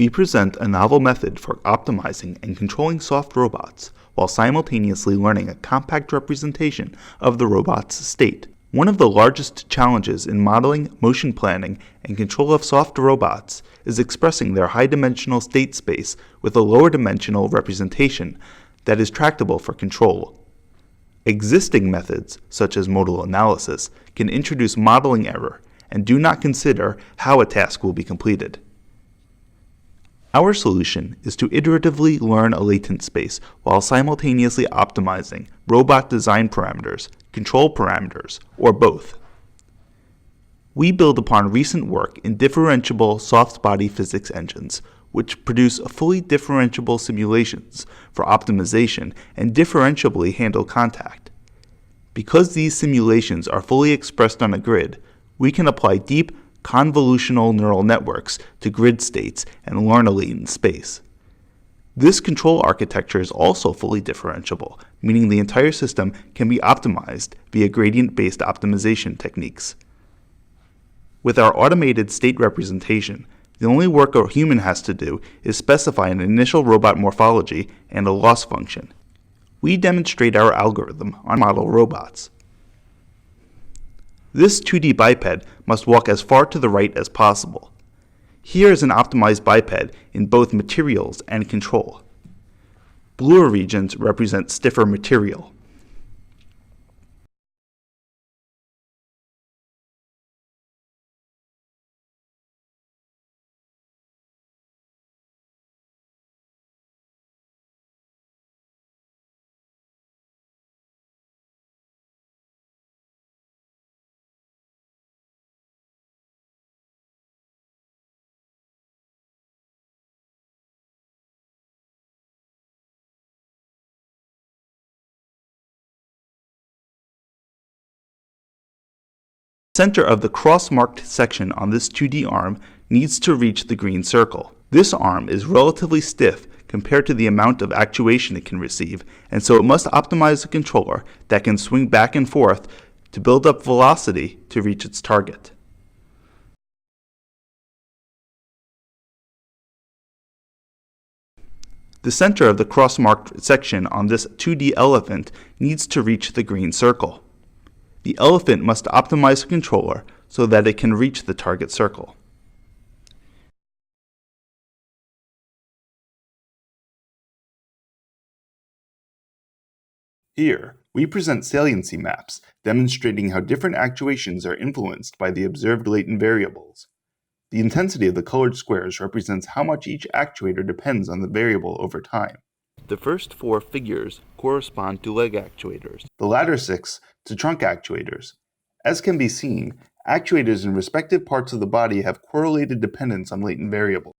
we present a novel method for optimizing and controlling soft robots while simultaneously learning a compact representation of the robot's state. One of the largest challenges in modeling, motion planning, and control of soft robots is expressing their high-dimensional state space with a lower-dimensional representation that is tractable for control. Existing methods, such as modal analysis, can introduce modeling error and do not consider how a task will be completed. Our solution is to iteratively learn a latent space while simultaneously optimizing robot design parameters, control parameters, or both. We build upon recent work in differentiable soft body physics engines, which produce fully differentiable simulations for optimization and differentiably handle contact. Because these simulations are fully expressed on a grid, we can apply deep, convolutional neural networks to grid states and learn a latent space. This control architecture is also fully differentiable, meaning the entire system can be optimized via gradient-based optimization techniques. With our automated state representation, the only work a human has to do is specify an initial robot morphology and a loss function. We demonstrate our algorithm on model robots. This 2D biped must walk as far to the right as possible. Here is an optimized biped in both materials and control. Bluer regions represent stiffer material. The center of the cross-marked section on this 2D arm needs to reach the green circle. This arm is relatively stiff compared to the amount of actuation it can receive, and so it must optimize a controller that can swing back and forth to build up velocity to reach its target. The center of the cross-marked section on this 2D elephant needs to reach the green circle. The elephant must optimize the controller so that it can reach the target circle. Here, we present saliency maps demonstrating how different actuations are influenced by the observed latent variables. The intensity of the colored squares represents how much each actuator depends on the variable over time. The first 4 figures correspond to leg actuators, the latter 6 to trunk actuators. As can be seen, actuators in respective parts of the body have correlated dependence on latent variables.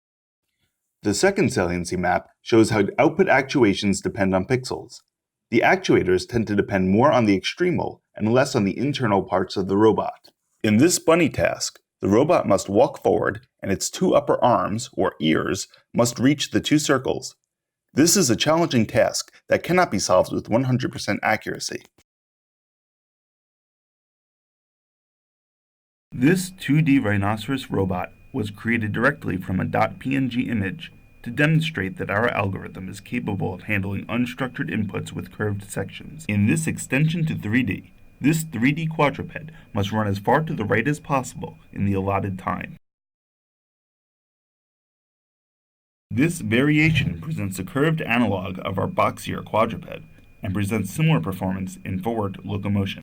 The second saliency map shows how output actuations depend on pixels. The actuators tend to depend more on the extremal and less on the internal parts of the robot. In this bunny task, the robot must walk forward and its 2 upper arms, or ears, must reach the 2 circles. This is a challenging task that cannot be solved with 100% accuracy. This 2D rhinoceros robot was created directly from a .png image to demonstrate that our algorithm is capable of handling unstructured inputs with curved sections. In this extension to 3D, this 3D quadruped must run as far to the right as possible in the allotted time. This variation presents a curved analog of our boxier quadruped and presents similar performance in forward locomotion.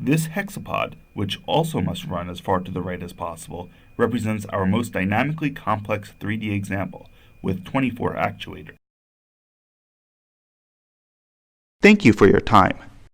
This hexapod, which also must run as far to the right as possible, represents our most dynamically complex 3D example, with 24 actuators. Thank you for your time.